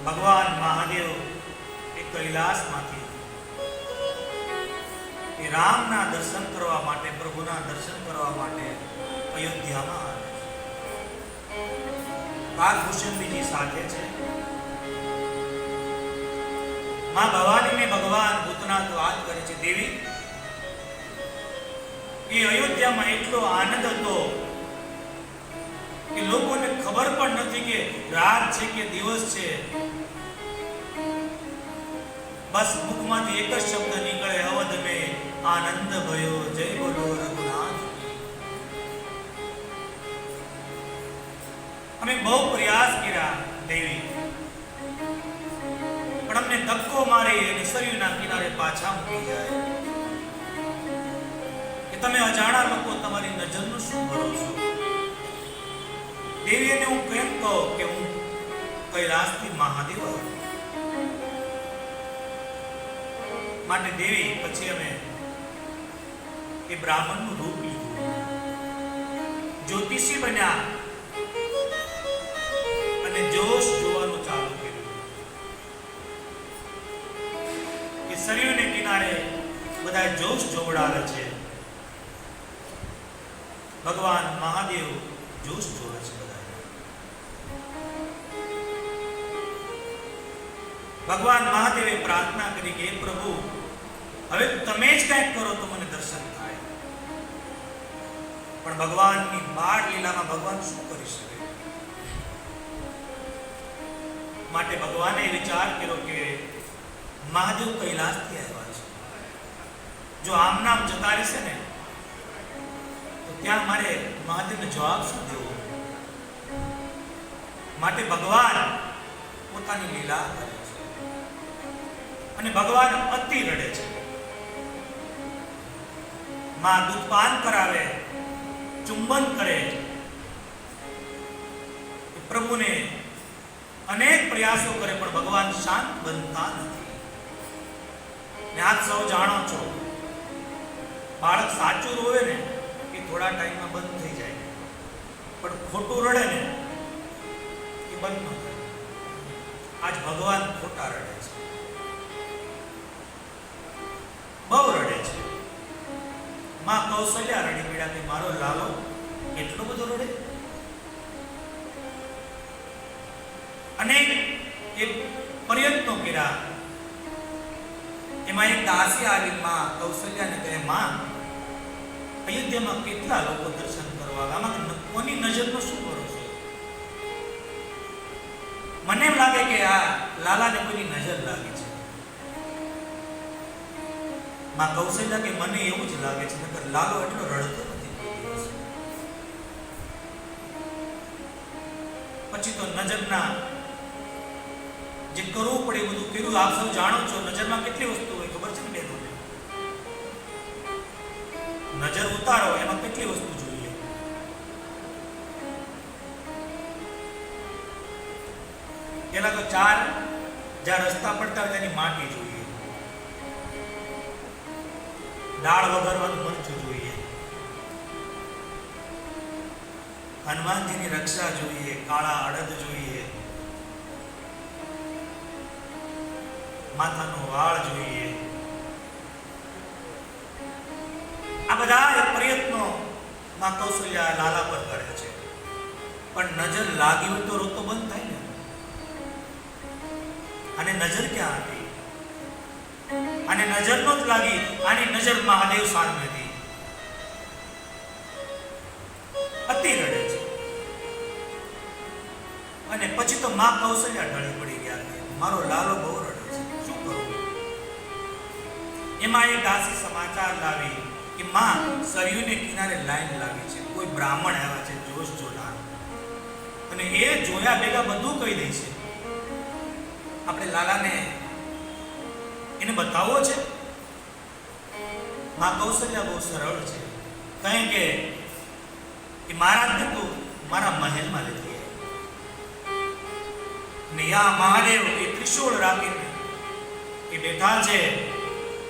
ભગવાન મહાદેવ એ કૈલાસમાંથી એ રામના દર્શન કરવા માટે, પ્રભુના દર્શન કરવા માટે અયોધ્યામાં આવે છે. કાગભૂષણજી સાથે છે. માં ભવાનીને ભગવાન ભૂતનાથ વાત કરે છે, દેવી એ અયોધ્યામાં એટલો આનંદ હતો કે લોકોને ખબર પણ નથી કે રાત છે કે દિવસ છે. બસ મુખમાંથી એક જ શબ્દ નીકળે, અવધ મેં આનંદ ભયો, જય બોલો રઘુનાથ. અમે બહુ પ્રયાસ કર્યા દેવી, પણ અમને ધક્કો મારી અને સરયુના કિનારે પાછા મૂકી જાય કે તમે અજાણા લોકો તમારી નજરનું શું ભરોસો. દેવીને હું કેમ કહું કે હું કૈલાસથી મહાદેવ આવ્યો. માટે દેવી પછી અમે એ બ્રાહ્મણનું રૂપ લીધું, જ્યોતિષી બન્યા અને જોશ જોવાનું ચાલુ કર્યું કે સરયુને કિનારે બધા જોશ જોવડાવે છે. ભગવાન મહાદેવ જોશ જોવે છે. ભગવાન મહાદેવે પ્રાર્થના કરી કે પ્રભુ હવે તમે જ કંઈક કરો તો મને દર્શન થાય. પણ ભગવાનની બાળ લીલામાં ભગવાન શું કરી શકે? માટે ભગવાને વિચાર કર્યો કે મહાદેવ કૈલાસથી આવ્યા છે, જો આમ નામ જતા રહેશે ને તો ત્યાં મારે મહાદેવને જવાબ શું દેવો? માટે ભગવાન પોતાની લીલા કરે છે અને ભગવાન અતિ રડે છે. માં દૂધપાન કરાવે, ચુંબન કરે. પ્રભુને અનેક પ્રયાસો કરે પણ ભગવાન શાંત બનતા નથી. ને આપ સૌ જાણો છો, બાળક સાચું રોવે ને એ થોડા ટાઈમમાં બંધ થઈ જાય, પણ ખોટું રડે ને એ બંધ ન થાય. આજ ભગવાન ખોટા રડે છે, બહુ રડે છે. માં કૌશલ્યા રડી પડ્યા કે મારો લાલો એટલો બધો રડે. અને એ પ્રયત્નો કર્યા. એમાં એક દાસી આવી માં કૌશલ્યાને કહે, માં અયોધ્યામાં કેટલા લોકો દર્શન કરવા આવે, આમાં કોની નજરનો શું ભરોસો? મને એમ લાગે કે આ લાલાને કોઈની નજર લાગી છે. માં કૌશલ્યા કે મને એવું જ લાગે છે, નકર લાલો એટલો રડતો નથી કોઈ દિવસ. પછી તો નજરના જે કરવું પડે બધું કર્યું. આપ સૌ જાણો છો નજરમાં કેટલી વસ્તુ હોય, ખબર છે ને બેનોને? નજર ઉતારો એમાં કેટલી વસ્તુ જોઈએ. પેલા તો ચાર જ્યાં રસ્તા પડતા હોય તેની માટી જોઈએ, દાળ વઘારવાનું મરચું જોઈએ, હનુમાનજીની રક્ષા જોઈએ, કાળા અડદ જોઈએ, માથાનો વાળ જોઈએ. આ બધા પ્રયત્નો માં કૌશલ્યા લાલા પર કરે છે. પણ નજર લાગી હોય તો રોતો બંધ થાય ને. અને નજર ક્યાં હતી? અને નજર નો જ લાગી. આની નજર મહાદેવ સામે હતી. અતિ રડે છે. અને પછી તો માં કૌશલ્યા ઢળી પડી ગયા, મારો લાલો બહુ રડે છે, શું કરું? એમાં એક દાસી સમાચાર લાવી કે માં સરયુને કિનારે લાઈન લાગી છે, કોઈ બ્રાહ્મણ આવ્યા છે જોશ જોનાર, અને એ જોયા ભેગા બધું કહી દે છે. આપણે લાલાને એને બતાવવો છે. માં કૌશલ્યા બહુ સરળ છે, કહે કે મહારાજને તો મારા મહેલમાં લેતી ને યા મહાદેવ એ ત્રિશૂળ રાખીને એ બેઠા છે.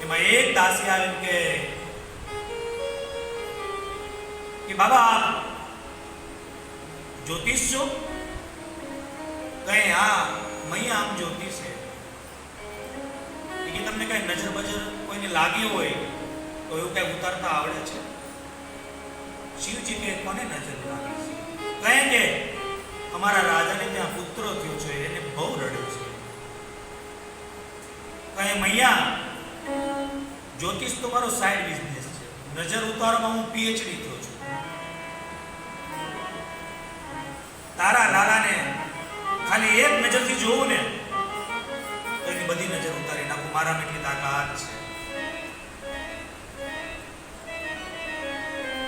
એમાં એક દાસી આવીને કે બાબા આપ જ્યોતિષ છો? કહે હા મૈયા આમ જ્યોતિ છે કે તમને કઈ નજર બજર કોઈને લાગી હોય તો એવું કઈ ઉતારતા આવડે છે? શિવજી કે કોને નજર લાગી છે? કહે કે અમારા રાજાને ત્યાં પુત્ર થયો છે, એને બહુ રડ્યો છે. કહે મૈયા, જ્યોતિષ તો મારો સાઈડ બિઝનેસ છે, નજર ઉતારવામાં હું પીએચડી થયો છું. તારા લાલાને ખાલી એક નજરથી જોવું ને તો એની બધી નજર ઉતારી નાખું, મારામાં એટલી તાકાત છે.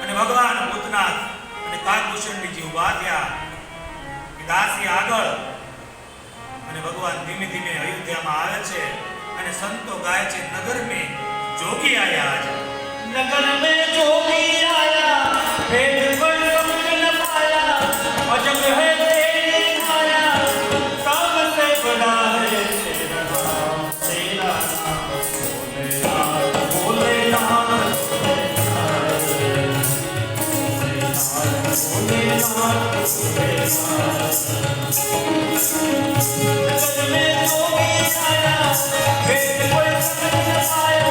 અને ભગવાન ભૂતનાથ અને કાકભૂષણજી ઉભા થયા. દાસી આગળ અને ભગવાન ધીમે ધીમે અયોધ્યામાં આવે છે અને સંતો ગાય છે, નગર में जोगी आया आज, नगर में जोगी आया, भेद पर समझ न पाया, अजब है तेरी माया, सबसे बड़ा है तेरा नाम, तेरा नाम भोलेनाथ, भोलेनाथ, भोलेनाथ, भोलेनाथ। नगर में जोगी आया, भेद पर समझ न पाया,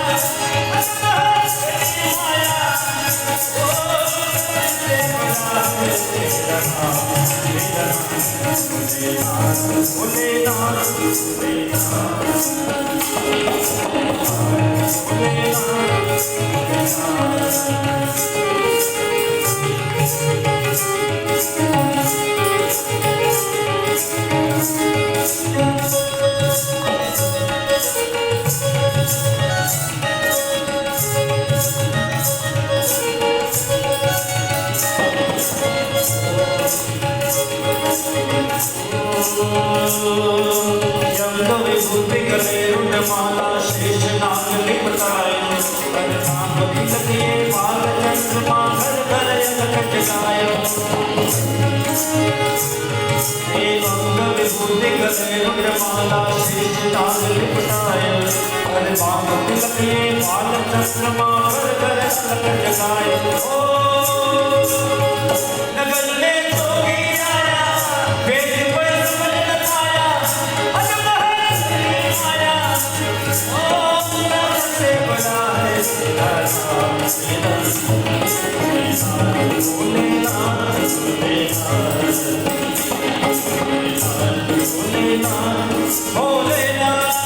माला शेष नाग लिपटाए, नाम तिलके बाल चंद्रमा घर घर लखट गायो। अंग विभूति गले रुद्रमाला शेष नाग लिपटाए, नाम तिलके बाल चंद्रमा घर घर लखट गायो। नगर में जोगी आया, भेद पर समझ न पाया, अजब है तेरी माया, सबसे बड़ा है तेरा नाम, तेरा भोलेनाथ, भोलेनाथ, भोलेनाथ, भोलेनाथ।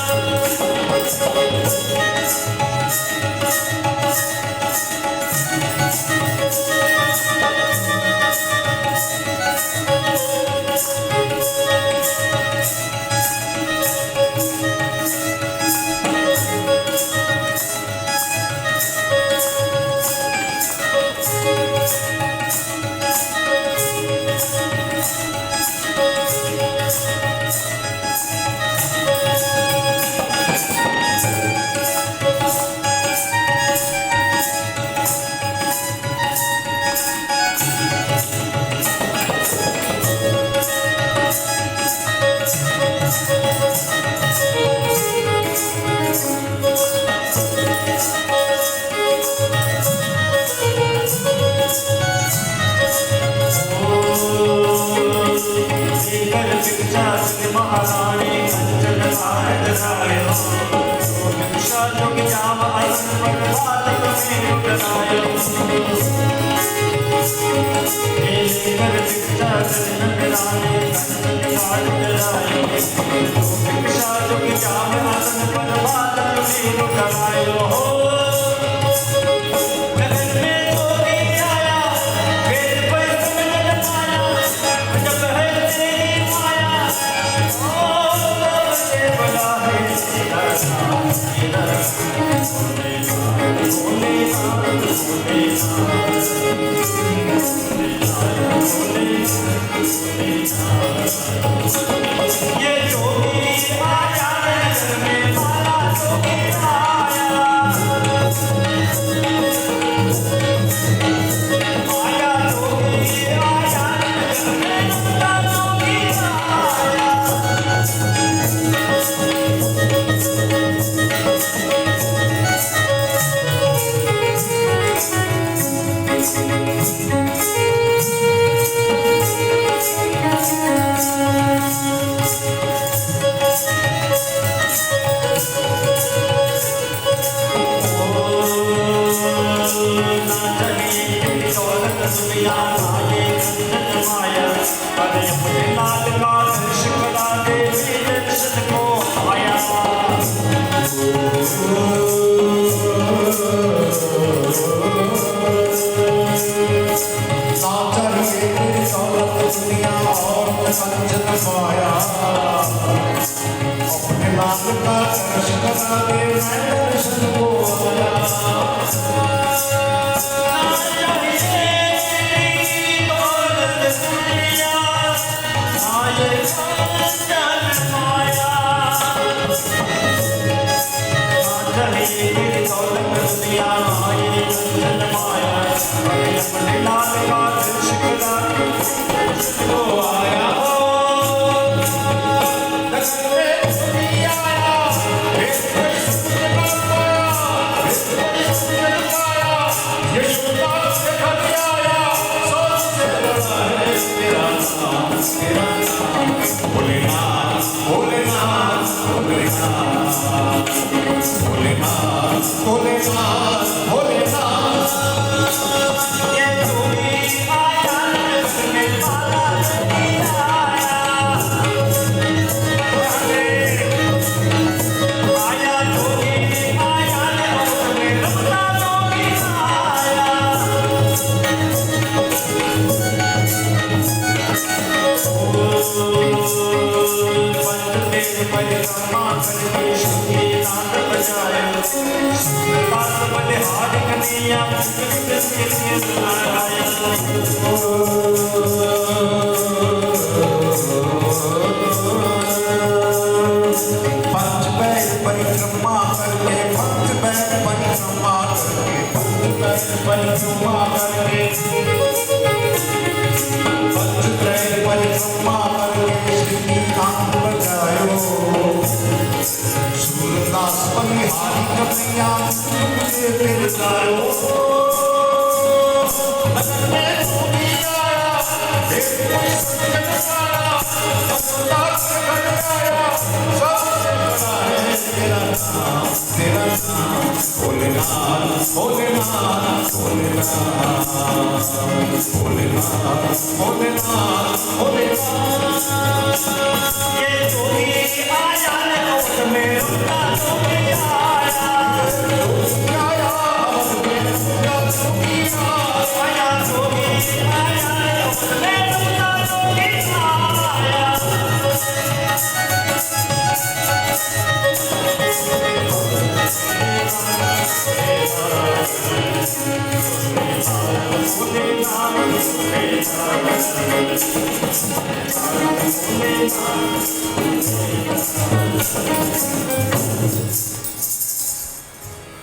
महाराणी कंचन भारत सायो, भिक्षा जोग जाम आसन पर बालक में उतरायो। लेकर भिक्षा जनन रानी कंचन भारत सायो, भिक्षा जोग जाम आसन पर बालक में उतरायो। नगर में जोगी आया, भेद पर समझ न पाया, अजब है तेरी माया, सबसे बड़ा है तेरा नाम, तेरा भोलेनाथ, भोलेनाथ, भोलेनाथ। ये जोगी आया नगर में, माला जोगी आया, माया जोगी आया नगर में, माला जोगी आया। का दर्शन करा दे मैं दर्शन को आया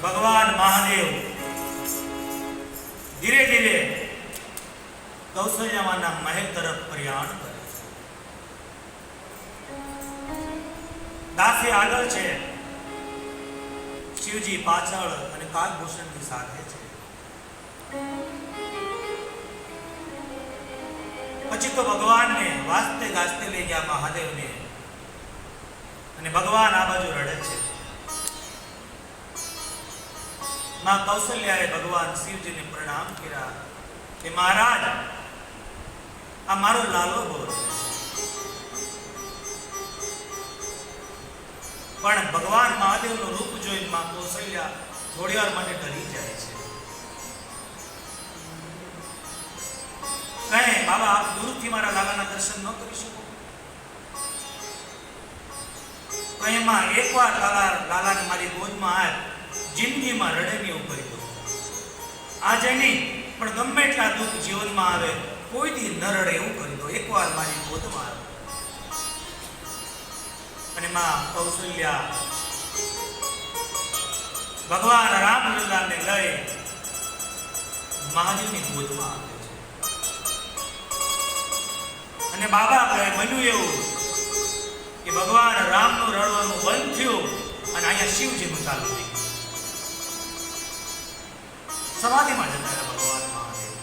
ભગવાન મહાદેવ ધીરે ધીરે કૌશલ્યામાના મહેલ તરફ પ્રયાણ કરે છે. દાસી આગળ છે, શિવજી પાછળ અને કાલભૂષણની સાથે છે. પછી તો ભગવાનને વાસ્તે ગાસ્તે લઈ ગયા મહાદેવને, અને ભગવાન આ બાજુ રડે છે. માં કૌશલ્યાએ ભગવાન શિવજીને પ્રણામ કર્યા કે મહારાજ, આ મારો લાલો બોલ. પણ ભગવાન મહાદેવનું રૂપ જોઈને માં કૌશલ્યા થોડી વાર માટે ડરી જાય છે. કહે, બાબા આપ દૂરથી મારા લાલાના દર્શન ન કરી શકો? એમાં એકવાર લાલાને મારી ગોદમાં આવ, જિંદગીમાં રડે નહીં એવું કરી દો. આજે નહીં પણ ગમે એટલા દુઃખ જીવનમાં આવે કોઈ દી ન રડે એવું કરી દો. એકવાર મારી ગોદમાં આવે. અને માં કૌશલ્યા ભગવાન રામલલ્લાને લઈ મહાદેવની ગોદમાં આવે છે. અને બાબા કહે, બન્યું એવું કે ભગવાન રામનું રડવાનું બંધ થયું અને અહીંયા શિવજીનું ચાલુ થઈ ગયું. સમાધિમાં જતા રહ્યા ભગવાન મહાદેવ.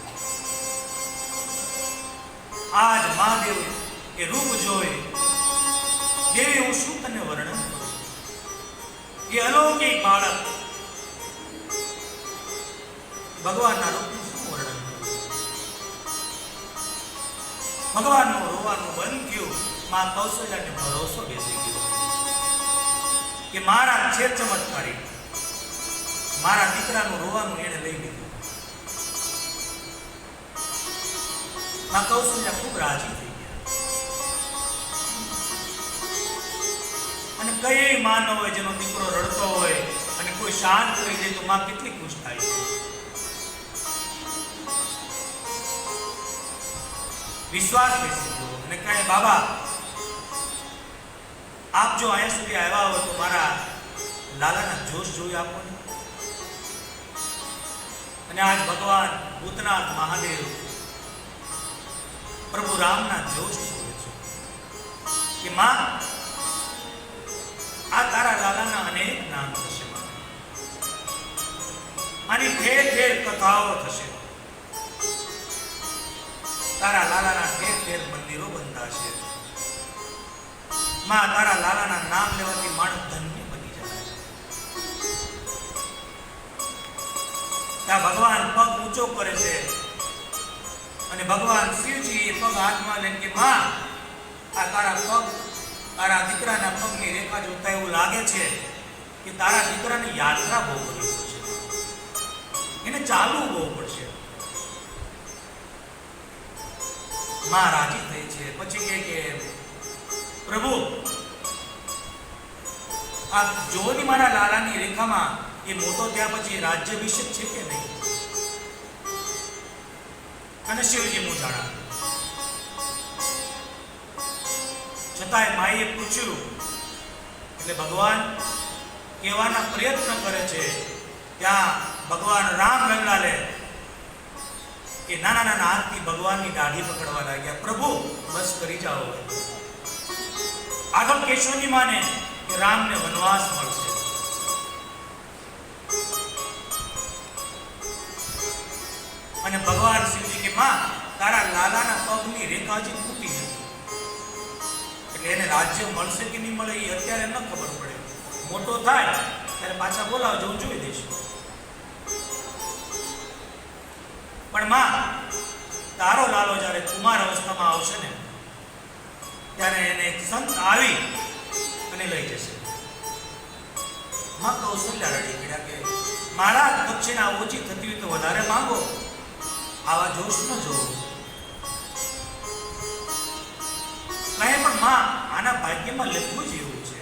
આજ મહાદેવ એ રૂપ જોઈ, દેવી હું શું તને વર્ણન કરું? એ અલૌકિક બાળક ભગવાનના રૂપનું શું વર્ણન કરું? ભગવાનનું રોવાનું બંધ થયું. માં કૌશલ્યાને ભરોસો બેસી ગયો કે મારા છે ચમત્કારી, મારા દીકરાનું રોવાનું એને લઈ લીધું. માં કૌશલ્યા ખૂબ રાજી થઈ ગયા. અને કઈ માં ન હોય જેનો દીકરો રડતો હોય અને કોઈ શાંત કરી દે તો માં કેટલી ખુશ થાય છે. વિશ્વાસ બેસી ગયો અને કહે બાબા આપ જો અહીંયા સુધી આવ્યા હો તો મારા લાલાના જોશ જોઈ આપો ને. અને આજ ભગવાન ભૂતનાથ મહાદેવ પ્રભુ રામના જોશ જોવે છે કે માં આ તારા લાલાના અનેક નામ થશે. આની ઠેર ઠેર કથાઓ થશે. તારા લાલાના ઠેર ઠેર મંદિરો બંધાશે. માં તારા લાલાના નામ લેવાથી માણસ ધન્ય બની જાય. ત્યાં ભગવાન પગ ઊંચો કરે છે અને ભગવાન શિવજી એ પગ હાથમાં લઈને કે માં આ તારા પગ તારા દીકરાના પગની રેખા જોતા એવું લાગે છે કે તારા દીકરાની યાત્રા બહુ કરવી પડશે, એને ચાલવું બહુ પડશે. માં રાજી થઈ છે. પછી કે પ્રભુ આપ જોની મારા લાલાની રેખામાં એ મોટો થયા પછી રાજ્યાભિષેક છે કે નહીં? અને શિવજી હું જાણા. છતાંય માએ પૂછ્યું એટલે ભગવાન કહેવાના પ્રયત્ન કરે છે. ત્યાં ભગવાન રામ લલ્લાલે કે નાના નાના હાથથી ભગવાનની દાઢી પકડવા લાગ્યા. પ્રભુ બસ કરી જાઓ. આગળ કેશવની માને કે રામને વનવાસ મળશે. અને ભગવાન શિવજી કે માં તારા લાલાના પગની રેખા હજી તૂટી નથી, એટલે એને રાજ્ય મળશે કે નહીં મળે એ અત્યારે ન ખબર પડે. મોટો થાય ત્યારે પાછા બોલાવજો, હું જોઈ દઈશ. પણ માં તારો લાલો જ્યારે કુમાર અવસ્થામાં આવશે ને ત્યારે એને એક સંત આવી અને લઈ જશે. માં કૌશલ્યા રડી પડ્યા કે મારા દક્ષિણા ઓછી થતી હોય તો વધારે માંગો, આવા જોશ ન જોવો. કહે પણ માં આના ભાગ્યમાં લખવું જ એવું છે.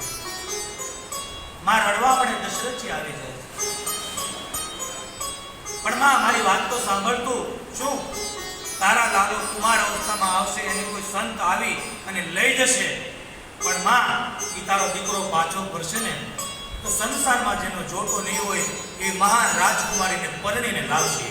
માં રડવા પડે દશરથજી આવી જાય. પણ માં મારી વાત તો સાંભળતું. શું તારા લાલો કુમાર અવસ્થામાં આવશે એને કોઈ સંત આવી અને લઈ જશે, પણ માં એ તારો દીકરો પાછો ફરશે ને તો સંસારમાં જેનો જોટો નહીં હોય એ મહાન રાજકુમારીને પરણીને લાવશે.